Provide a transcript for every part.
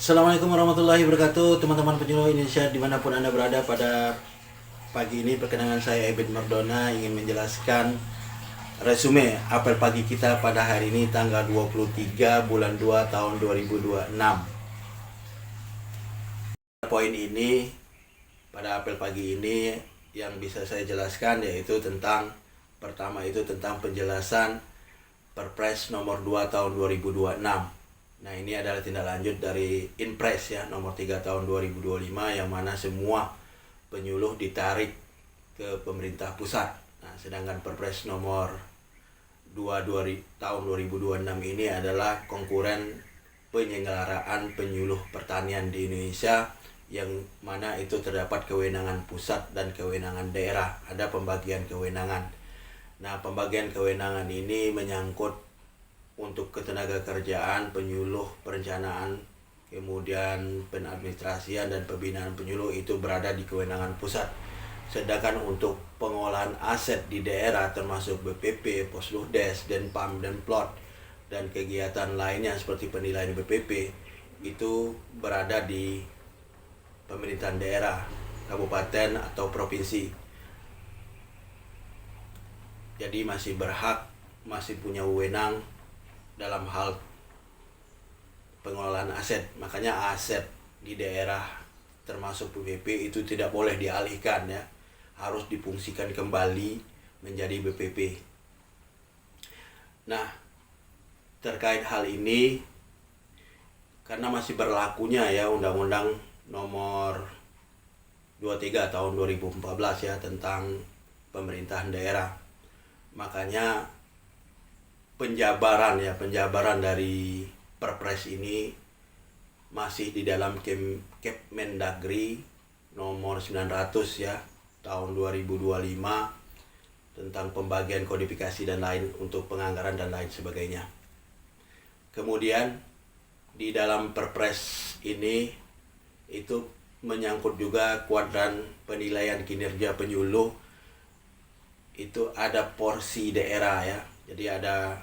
Assalamualaikum warahmatullahi wabarakatuh, teman-teman penyuluh Indonesia dimanapun Anda berada. Pada pagi ini perkenalkan saya Ebit Mardona ingin menjelaskan resume apel pagi kita pada hari ini tanggal 23 bulan 2 tahun 2026. Poin ini pada apel pagi ini yang bisa saya jelaskan yaitu tentang pertama itu tentang penjelasan Perpres nomor 2 tahun 2026. Nah, ini adalah tindak lanjut dari Inpres ya nomor 3 tahun 2025 yang mana semua penyuluh ditarik ke pemerintah pusat. Nah, sedangkan Perpres nomor 2 tahun 2026 ini adalah konkuren penyelenggaraan penyuluh pertanian di Indonesia yang mana itu terdapat kewenangan pusat dan kewenangan daerah. Ada pembagian kewenangan. Nah, pembagian kewenangan ini menyangkut untuk ketenaga kerjaan, penyuluh, perencanaan, kemudian penadministrasian dan pembinaan penyuluh itu berada di kewenangan pusat. Sedangkan untuk pengolahan aset di daerah termasuk BPP, Posludes, Denpam, Denplot, dan kegiatan lainnya seperti penilaian BPP itu berada di pemerintahan daerah, kabupaten atau provinsi. Jadi masih punya wewenang dalam hal pengelolaan aset. Makanya aset di daerah termasuk BPP itu tidak boleh dialihkan ya, harus difungsikan kembali menjadi BPP. Nah, terkait hal ini karena masih berlakunya ya Undang-Undang nomor 23 tahun 2014 ya tentang pemerintahan daerah, makanya penjabaran dari Perpres ini masih di dalam Kemendagri nomor 900 ya tahun 2025 tentang pembagian kodifikasi dan lain untuk penganggaran dan lain sebagainya. Kemudian di dalam Perpres ini itu menyangkut juga kuadran penilaian kinerja penyuluh, itu ada porsi daerah ya. Jadi ada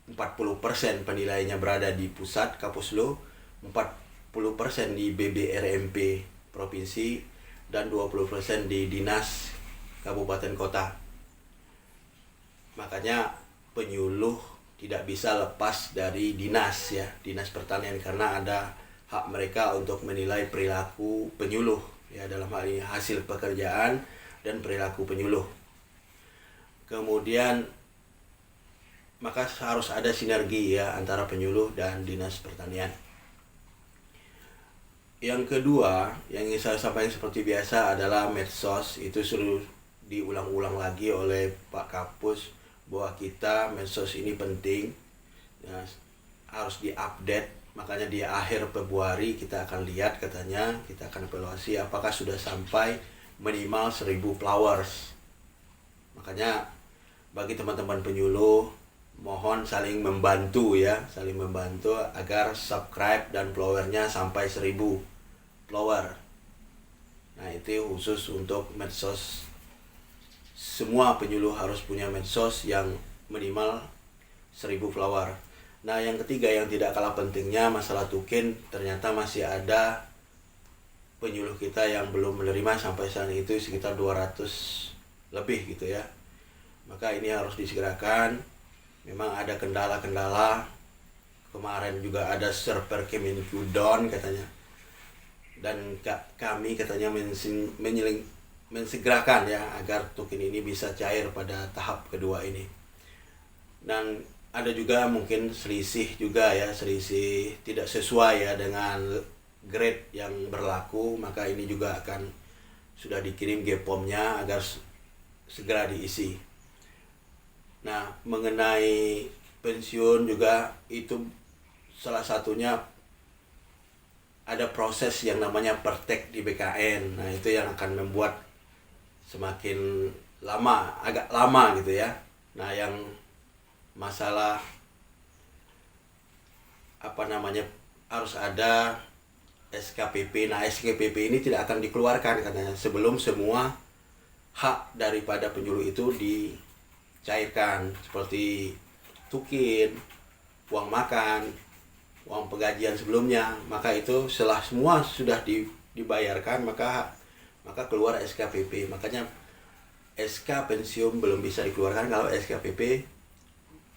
40% penilaiannya berada di pusat Kapuslu, 40% di BBRMP provinsi, dan 20% di dinas kabupaten kota. Makanya penyuluh tidak bisa lepas dari dinas ya, dinas pertanian, karena ada hak mereka untuk menilai perilaku penyuluh ya, dalam hal ini hasil pekerjaan dan perilaku penyuluh. Kemudian maka harus ada sinergi ya antara penyuluh dan dinas pertanian. Yang kedua yang ingin saya sampaikan seperti biasa adalah medsos. Itu sudah diulang-ulang lagi oleh Pak Kapus bahwa kita medsos ini penting ya, harus diupdate. Makanya di akhir Februari kita akan lihat, katanya kita akan evaluasi apakah sudah sampai minimal 1000 followers. Makanya bagi teman-teman penyuluh mohon saling membantu agar subscribe dan followernya sampai 1000 follower. Nah, itu khusus untuk medsos. Semua penyuluh harus punya medsos yang minimal 1000 follower. Nah, yang ketiga yang tidak kalah pentingnya masalah token. Ternyata masih ada penyuluh kita yang belum menerima sampai saat itu sekitar 200 lebih gitu ya. Maka ini harus disegerakan. Memang ada kendala-kendala. Kemarin juga ada server Kemenku down katanya. Dan kami katanya mensegerakan ya agar token ini bisa cair pada tahap kedua ini. Dan ada juga mungkin selisih tidak sesuai ya dengan grade yang berlaku, maka ini juga akan sudah dikirim GPOM-nya agar segera diisi. Nah, mengenai pensiun juga itu salah satunya ada proses yang namanya pertek di BKN. Nah, itu yang akan membuat semakin lama, agak lama gitu ya. Nah, yang masalah harus ada SKPP. Nah, SKPP ini tidak akan dikeluarkan katanya sebelum semua hak daripada penyuluh itu dicairkan, seperti tukin, uang makan, uang penggajian sebelumnya, maka itu setelah semua sudah dibayarkan, maka keluar SKPP. Makanya SK pensiun belum bisa dikeluarkan kalau SKPP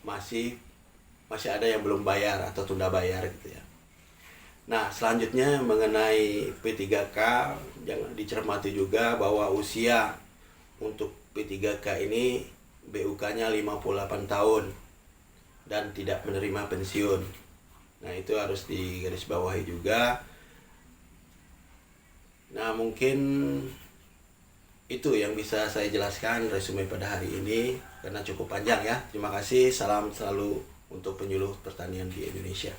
masih ada yang belum bayar atau tunda bayar gitu ya. Nah, selanjutnya mengenai P3K, jangan dicermati juga bahwa usia untuk P3K ini BUK-nya 58 tahun dan tidak menerima pensiun. Nah, itu harus digarisbawahi juga. Nah, mungkin itu yang bisa saya jelaskan resume pada hari ini karena cukup panjang ya. Terima kasih, salam selalu untuk penyuluh pertanian di Indonesia.